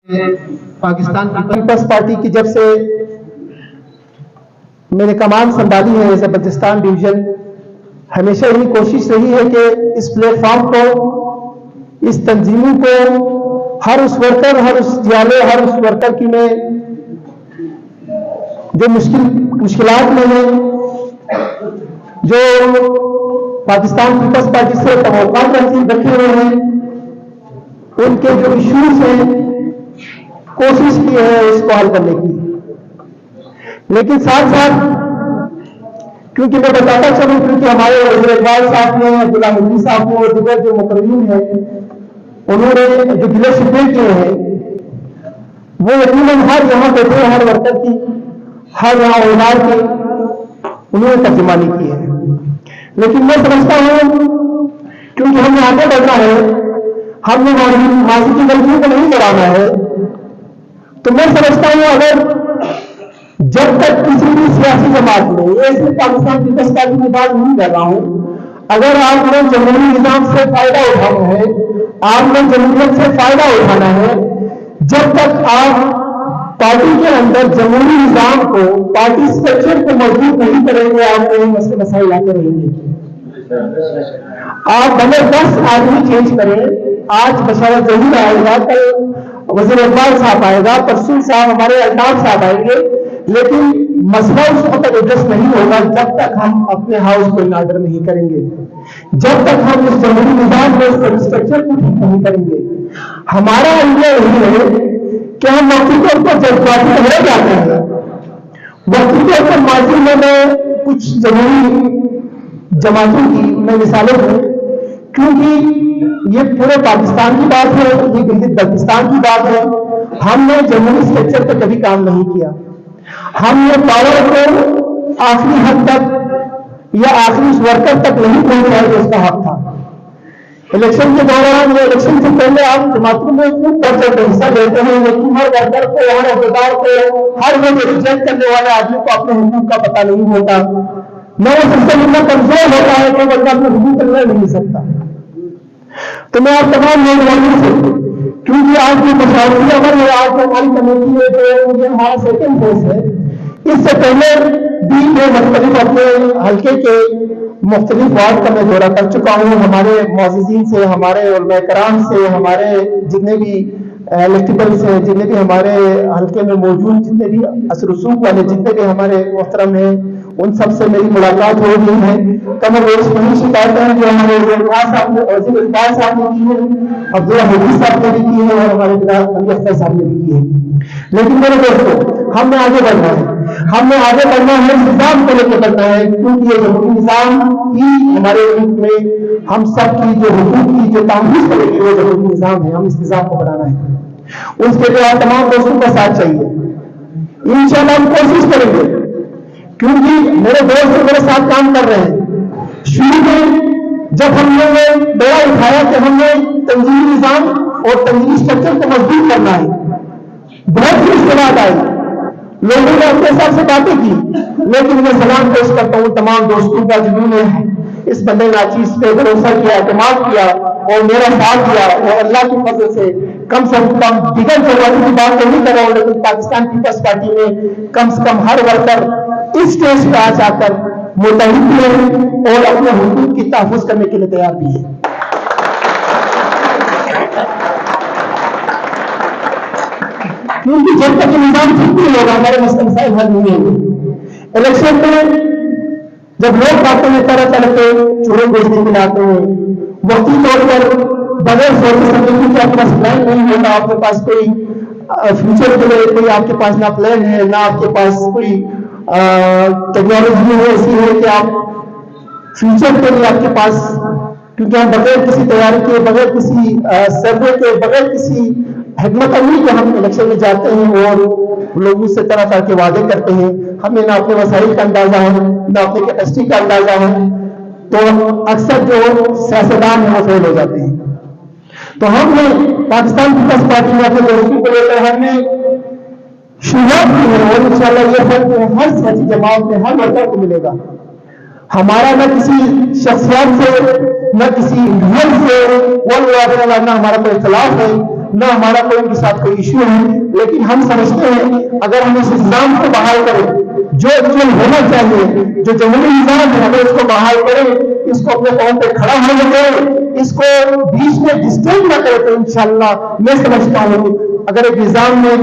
Pakistan Peoples party की जब से मैंने कमान संभाली है जबरदस्तान डिवीजन, हमेशा यही कोशिश रही है कि इस प्लेटफॉर्म को, इस तंजीमों को, हर उस वर्कर की मैं जो मुश्किलात में है, जो पाकिस्तान पीपल्स पार्टी से तवक्कुआत रखे हुए हैं, उनके जो इश्यूज हैं, कोशिश की है इसको हल करने की। लेकिन साथ साथ क्योंकि मैं बताता चलूं, क्योंकि हमारे वज़ीर इकबाल साहब ने, अब्दुल्ला मुफ्ती साहब को और दीगर जो मुकर्रमीन हैं, उन्होंने जो गिले शिकवे किए हैं, वो यकीनन हर यहाँ बैठे हर वर्कर की, हर यहाँ औलाद की उन्होंने तर्जुमानी की है। लेकिन मैं समझता हूं क्योंकि हमें आगे बढ़ना है, हमने माजी की गलतियों को नहीं कराना है, तो मैं समझता हूं अगर जब तक किसी भी सियासी जमात में, ये सिर्फ पाकिस्तान पीपल्स पार्टी की बात नहीं कर रहा हूं, अगर आपने जमहूरी निजाम से फायदा उठाना है, आपने जमहूरियत से फायदा उठाना है, जब तक आप पार्टी के अंदर जमहूरी निजाम को, पार्टी स्ट्रक्चर को मजबूत नहीं करेंगे, आप कहीं मसले मसाइल आते रहेंगे। आप भले 10 आदमी चेंज करें, आज बशारत जहीर आएगा, कल वज़ीर इकबाल साहब आएगा, परसों साहब हमारे अल्ताफ साहब आएंगे, लेकिन मसला उस वक्त एड्रेस नहीं होगा जब तक हम अपने हाउस को इन ऑर्डर नहीं करेंगे, जब तक हम इस जमहूरी निजाम में स्ट्रक्चर को ठीक नहीं करेंगे। हमारा आइडिया यही है कि हम वक्ती तौर पर जज्बाती हो जाते हैं। वक्ती तौर पर माजी में मैं कुछ जमहूरी जमातों की मैं मिसालें दूं, क्योंकि ये पूरे पाकिस्तान की बात है, ये गिलगित बल्तिस्तान की बात है। हमने जमहूरी स्ट्रक्चर पर कभी काम नहीं किया, हमने पावर को आखिरी हद तक या आखिरी उस वर्कर तक नहीं पहुंचाया जो उसका हक था। इलेक्शन के दौरान या इलेक्शन से पहले आप जमातों में खूब बढ़ चढ़ हिस्सा लेते हैं, लेकिन हर वर्कर को, हर अहदेदार को, हर वो रिजेक्ट करने वाले आदमी को अपने हुकूक का पता नहीं होता, न वो सिस्टम इतना कमजोर होता है कि बंदा अपने हुकूक तक नहीं मिल सकता। तो मैं आप तमाम नौजवानों से, क्योंकि आज की मशावरी अमल है, आज हमारी कमेटी है जो ये हमारा सेकेंड फेज है, इससे पहले भी मैं मुख्तलिफ अपने हल्के के मुख्तलिफ वार्ड का मैं दौरा कर चुका हूँ, हमारे मुअज़्ज़िज़ीन से, हमारे उलमा कराम से, हमारे जितने भी इलेक्टेबल्स हैं, जितने भी हमारे हल्के में मौजूद जितने भी असर रसूख वाले जितने भी हमारे मोहतरम हैं, उन सब से मेरी मुलाकात हो रही है। कमर रोज वही शिकायतें हैं जो हमारे वज़ीर इकबाल साहब ने की है, अब्दुल्ला मुफ्ती साहब ने भी की है और हमारे अली अख्तर साहब ने भी की है। लेकिन मेरे दोस्तों, हमने आगे बढ़ना है, हमने आगे बढ़ना है, निजाम को लेकर बढ़ना है, क्योंकि ये जमहूरी निजाम ही हमारे मुल्क में हम सब की जो हुकूक की जो तामीर करेगी वो जमहूरी निजाम है, हम इस निजाम को बढ़ाना है। उसके लिए आप तमाम दोस्तों का साथ चाहिए, इंशाअल्लाह हम कोशिश करेंगे, क्योंकि मेरे दोस्त मेरे साथ काम कर रहे हैं। शुरू में जब हमने ये बेड़ा उठाया कि हमने तंजीमी निजाम और तंजीमी स्ट्रक्चर को मजबूत करना है, बहुत मुश्किलात आई, लोगों ने अपने हिसाब से बातें की, लेकिन मैं सलाम पेश करता हूँ तमाम दोस्तों का जिन्होंने इस बंदे नाचीज पे भरोसा किया, एतमाद किया और मेरा साथ दिया, और अल्लाह की फजल से कम दिगर जमातों की बात तो नहीं कर रहा हूँ, लेकिन पाकिस्तान पीपल्स पार्टी में कम से कम हर वर्कर इस स्टेज पर आ जाकर मुतहद भी है और अपने हुकूक की तहफ़्फ़ुज़ करने के लिए तैयार भी है। क्योंकि जब तक निजाम ठीक नहीं होगा हमारे मसले मसाइल हल नहीं होंगे। इलेक्शन में जब लोग बातें में तरह तरह के चूड़े बेचने के लिए आते हैं, वक्ती तौर पर बगैर सोचे समझे कि आपके पास प्लान नहीं होता, आपके पास कोई फ्यूचर के लिए कोई आपके पास ना प्लान है, ना आपके पास कोई टेक्नोलॉजी है ऐसी है कि आप फ्यूचर के लिए आपके पास, क्योंकि हम बगैर किसी तैयारी के, बगैर किसी सर्वे के, बगैर किसी हिकमत अमली के हम इलेक्शन में जाते हैं और लोगों से तरह तरह के वादे करते हैं। हमें ना अपने वसाइल का अंदाजा है, ना अपने कैपेसिटी का अंदाजा है, तो अक्सर जो सियासतदान है वो फेल हो जाते हैं। तो हमने पाकिस्तान पीपल्स पार्टी में अपने दोस्तों को लेकर हमने शुरुआत की है और इंशाअल्लाह ये फल हर सियासी जमात में हर वर्कर को मिलेगा। हमारा न किसी शख्सियत से न किसी इंडिविजुअल से, ना हमारा कोई इख्तिलाफ है, ना हमारा कोई उनके साथ कोई इश्यू है। लेकिन हम समझते हैं अगर हम इस निजाम को बहाल करें, जो होना चाहिए, जो जमहूरी निजाम है, अगर इसको बहाल करें, इसको अपने कौम पे खड़ा होने दें, इसको बीच में डिस्टर्ब न करें, तो इंशाअल्लाह मैं समझता हूँ अगर एक निजाम में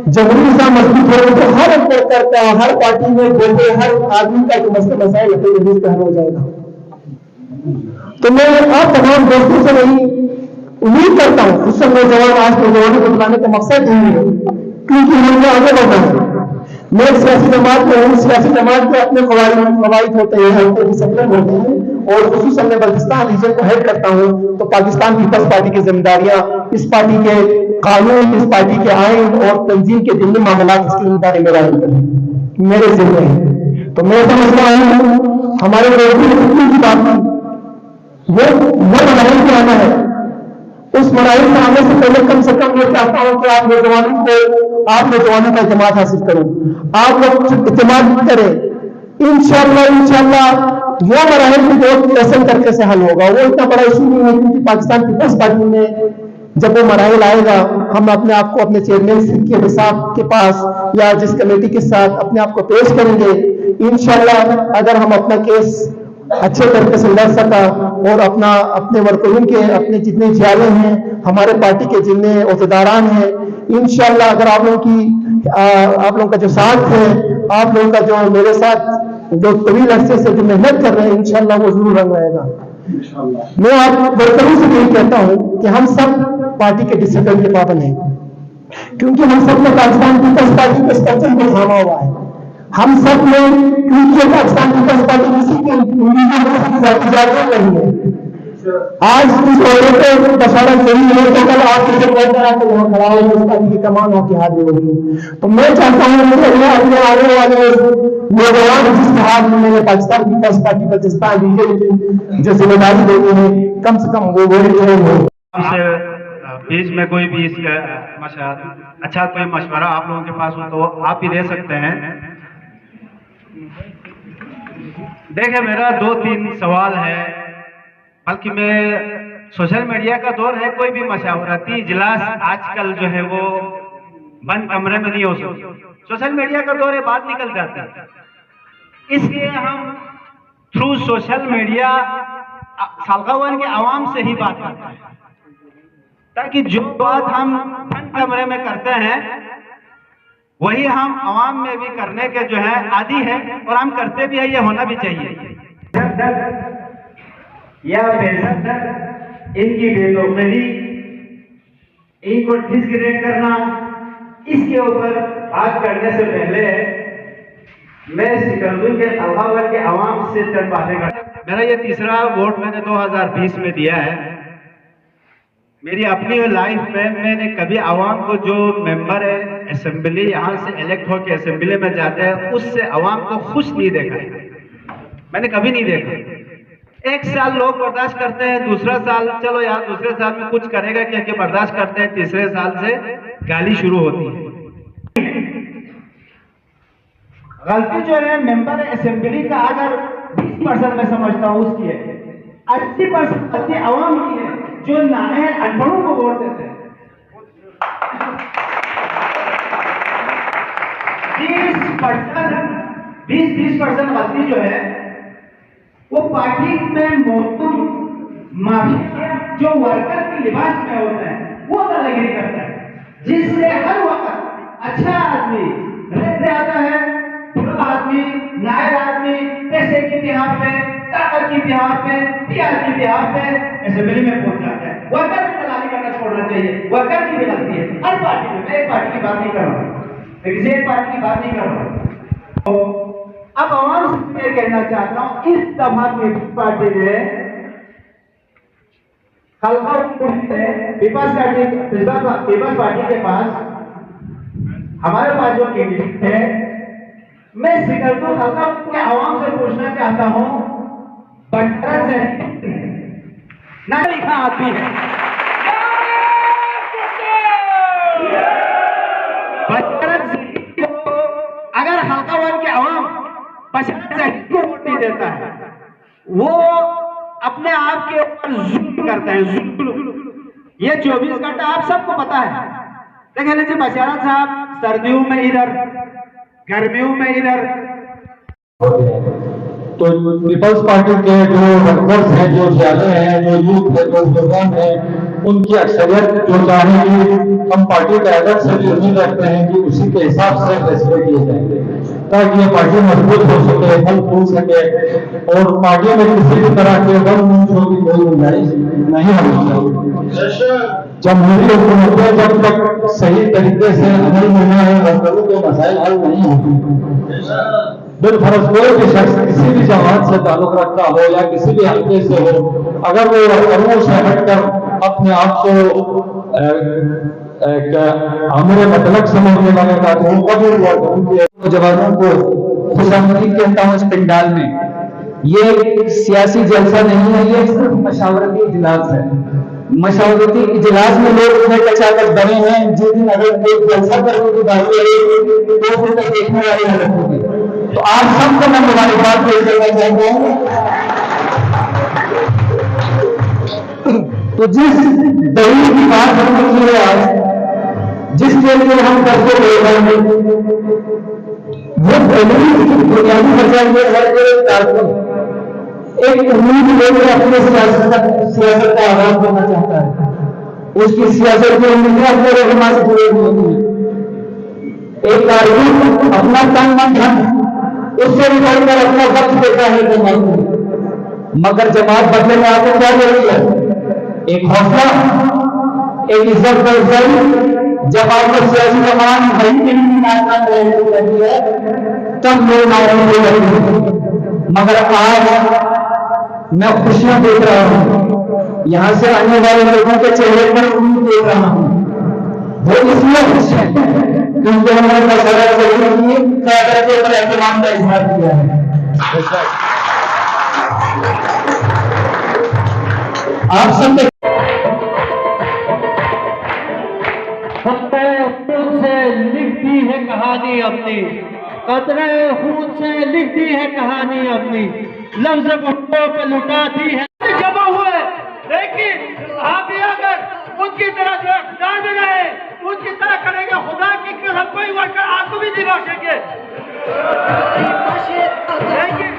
जमहूरी निजाम मजबूत हो तो हर वर्कर का, हर पार्टी में बैठे हर आदमी का जो मसले मसाइल हल हो जाएगा। तो मैं आप तमाम दोस्तों से नहीं उम्मीद करता हूं, उस समय नौजवान आज नौजवानों को बुलाने का मकसद यही है, क्योंकि हमें आगे बढ़ना है। मैं सियासी जमात में हूँ, सियासी जमात के अपने कवायद होते हैं, उनके डिसिप्लिन होते हैं, और खुसूसन मैं बल्तिस्तान रीजन को हेड करता हूँ। तो पाकिस्तान पीपल्स पार्टी की जिम्मेदारियां, इस पार्टी के कानून, इस पार्टी के आइन और तंजीम के दिल्ली मामला, इसकी जिम्मेदारी मेरे जिम्मे है। तो मैं समझता हूँ हमारे लोगों की बात वो मनाई के आना है। उस मनाई में आने से पहले कम से कम मैं चाहता हूं कि आप नौजवानों का इत्मीनान हासिल करो, आप लोग इत्मीनान करें। इंशाअल्लाह वो मराहल भी बहुत ऐसे तरीके से हल होगा। वो इतना बड़ा इशू नहीं है, क्योंकि पाकिस्तान पीपल्स पार्टी में जब वो मराहल आएगा, हम अपने आप को अपने चेयरमैन के साहब के पास या जिस कमेटी के साथ अपने आप को पेश करेंगे। इंशाअल्लाह अगर हम अपना केस अच्छे तरीके से लड़ सका और अपने वर्करों के, अपने जितने जियाले हैं, हमारे पार्टी के जितने अहदेदारान हैं, इंशाअल्लाह अगर आप लोगों का जो साथ है, आप लोगों का जो मेरे साथ जो तवील अरसे से जो मेहनत कर रहे हैं, इंशाअल्लाह वो जरूर रंग आएगा। मैं आप वर्करों से यही कहता हूं कि हम सब पार्टी के डिसिप्लिन के पाबंद हैं, क्योंकि हम सब ने पाकिस्तान पीपल्स पार्टी के स्ट्रक्चर को थामा हुआ है। हम सब ने, क्योंकि पाकिस्तान पीपल्स पार्टी किसी के इजाजत नहीं है। आज इस औरत को बशारत नहीं है तो कल आप किसी को आके वहां खड़ा हो, उस पार्टी की कमान आपके हाथ में होगी। तो मैं चाहता हूं अपने आने वाले नौजवान जिसके हाथ में मैंने पाकिस्तान पीपल्स पार्टी बल्तिस्तान रीजन की जो जिम्मेदारी देनी है, कम से कम वो बीच में कोई भी अच्छा कोई मशवरा आप लोगों के पास हो तो आप भी दे सकते हैं। देखिए मेरा 2-3 सवाल है, बल्कि मैं सोशल मीडिया का दौर है, कोई भी मशावरती इजलास आजकल जो है वो बंद कमरे में नहीं हो सकता। सोशल मीडिया का दौर है, बात निकल जाती है। इसलिए हम थ्रू सोशल मीडिया सालकावन के आवाम से ही बात करते हैं, ताकि जो बात हम बंद कमरे में करते हैं वही हम आवाम में भी करने के जो है आदी है, और हम करते भी है, ये होना भी चाहिए। या इनकी बेदखली, इनको डिसग्रेड करना, इसके ऊपर बात करने से पहले मैं सिकंदर के अल्लाह के आवाम से चंद बातें कर। मेरा ये तीसरा वोट मैंने 2020 में दिया है। मेरी अपनी लाइफ में मैंने कभी आवाम को, जो मेंबर है असेंबली यहाँ से इलेक्ट होकर असेंबली में जाते हैं, उससे आवाम को खुश नहीं देखा, मैंने कभी नहीं देखा। एक साल लोग बर्दाश्त करते हैं, दूसरा साल चलो यार दूसरे साल में कुछ करेगा क्या कि बर्दाश्त करते हैं, तीसरे साल से गाली शुरू होती है। गलती जो है मेंबर असेंबली का अगर 20% मैं समझता हूँ उसकी है, 80% गलती आवाम की है जो नाने अनपढ़ों को वोट देते हैं। 20-30% गलती जो है वो पार्टी में मौजूद माफिया जो वर्कर के लिबास में होता है वो दादागिरी करता है, जिससे हर वक्त अच्छा आदमी रहते आता है, बुरा आदमी, नायर आदमी पैसे की बिहार पे, ताकत की बिहार पे, प्यार की बिहार पे असेंबली में पहुंच जाता है। वर्कर की दलाली करना छोड़ना चाहिए, वर्कर की भी गलती है हर पार्टी में। मैं एक पार्टी की बात नहीं कर रहा हूँ, किसी एक पार्टी की बात नहीं कर रहा हूँ। तो अब आवाम से कहना चाहता हूँ, इस दफा की पार्टी ने पीपल्स पार्टी के पास, हमारे पास जो कैंडिडेट है, मैं सिकंदर हल्का के आवाम से पूछना चाहता हूँ, बटरा से ना लिखा आदमी है, अगर हल्का वन के आवाम 50% को वोट नहीं देता है, वो अपने आप के ऊपर जुल्म करते हैं, जुल्म। ये 24 घंटा आप सबको पता है। देख लीजिए बशारत साहब सर्दियों में इधर, गर्मियों में इधर। तो पीपल्स पार्टी के जो वर्कर्स हैं, जो ज़्यादा हैं, जो यूथ है, जो जवान है, उनकी अक्सरियत जो चाहेंगे, हम पार्टी कायदत से भी उम्मीद रखते हैं कि उसी के हिसाब से फैसले किए जाएंगे ताकि ये पार्टी मजबूत हो सके, फल फूल सके और पार्टी में किसी भी तरह के गलत की कोई गुंजाइश नहीं होनी चाहिए। जमहूरी हुकूमतें जब तक सही तरीके से अमल में न है, वर्करों के मसाइल हल नहीं होते। बिलफर्ज कोई भी शख्स किसी भी जमात से ताल्लुक रखता हो या किसी भी हल्के से हो, अगर वो वर्करों से हटकर अपने आप को हमारे मतलब समझने लगेगा तो वो कभी वर्करों जवानों को खुशामदीद कहता हूँ इस पंडाल में। ये सियासी जलसा नहीं है, ये सिर्फ मशावरती इजलास है। मशावरती इजलास में लोग इतने कचाकच बने हैं, जिस दिन अगर एक जलसा करने की बात करें तो फिर तक देखने वाली हालत होगी। तो आप सबको मैं मुबारकबाद पेश करना चाहता हूँ। तो जिस दलील की बात हम की है आज, जिसके लिए हम करते रहेंगे, वो दलील बुनियादी वजह ये है कि एक उम्मीद लेकर अपने सियासत का आगाज करना चाहता है। उसकी सियासत की उम्मीदें अपने रहनुमा से जुड़ी हुई होती है। एक कारकुन अपना तन मन धन उससे निकालकर अपना वक्त देता है जमात को, मगर जमात बदले में आपको क्या जरूरी है? एक हौसला, एक इज्जत का अफजाई। जब आपको सियासी जमान वही के लिए नाकाम रहती है तब लोग नाराज हो रहे हैं। मगर आज मैं खुशियां देख रहा हूं, यहां से आने वाले लोगों के चेहरे पर उम्मीद देख रहा हूं। वो इसलिए खुश है क्योंकि उन्होंने मशवरा जरूर के ऊपर एहतराम का इजहार किया है। आप सब खून से लिखती है कहानी अपनी, कतरे खून से लिखती है कहानी अपनी, लफ्ज घुटनों पे लुटाती है जमा हुए। लेकिन आप भी अगर उनकी तरह जो है खुदा में रहे, उनकी तरह करेंगे, खुदा की कसम कोई वर्कर आपको भी नहीं बख्शेंगे। लेकिन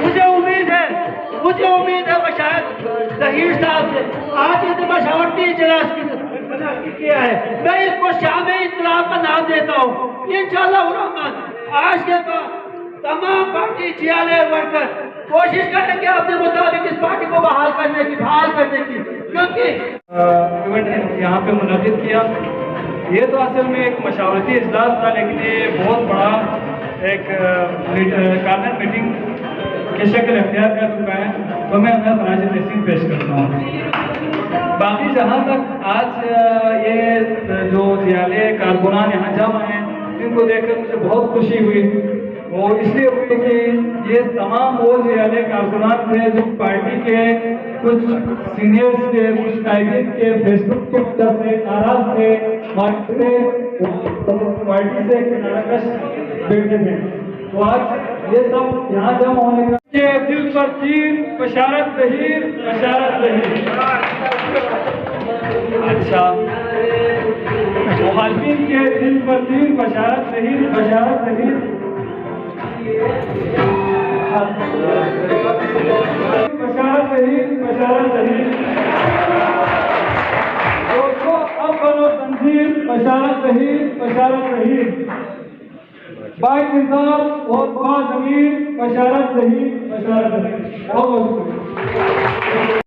मुझे उम्मीद है शायद जहीर साहब से आज इस मशावरती इजलास किया है, मैं इसको शाम इत्तलाफ का नाम देता हूँ। इंशाअल्लाह रहमान आज के बाद तमाम पार्टी जियाले वर्कर कोशिश करेंगे अपने मुताबिक इस पार्टी को बहाल करने की, क्योंकि इवेंट यहाँ पे मुनक़िद किया। ये तो असल में एक मशावरती इजलास था, लेकिन ये बहुत बड़ा एक कानून मीटिंग की शक्ल अख्तियार कर चुका है। तो मैं अपना फराज तहसीन पेश करता हूँ। बाकी जहाँ तक आज ये जो जियाले कारकुनान यहाँ जमा हैं, इनको देखकर मुझे बहुत खुशी हुई। वो इसलिए हुई कि ये तमाम वो जियाले कारकुनान थे जो पार्टी के कुछ सीनियर्स थे, कुछ कायदीन के फेसबुक की वजह से नाराज थे, पार्टी से किनाराकश बैठे थे। तो आज ये सब यहाँ जमा होने का दिल पर तीर बशारत ज़हीर, बशारत ज़हीर। अच्छा, मुखालिफिन के दिल पर तीर बशारत ज़हीर, बशारत ज़हीर। बशारत ज़हीर, बशारत ज़हीर। दोस्तों अब बनो तंजीर, बशारत ज़हीर, बशारत ज़हीर। बाइक इंतजार और बाज़मीर, बशारत ज़हीर, बशारत ज़हीर। बहुत बहुत शुक्रिया।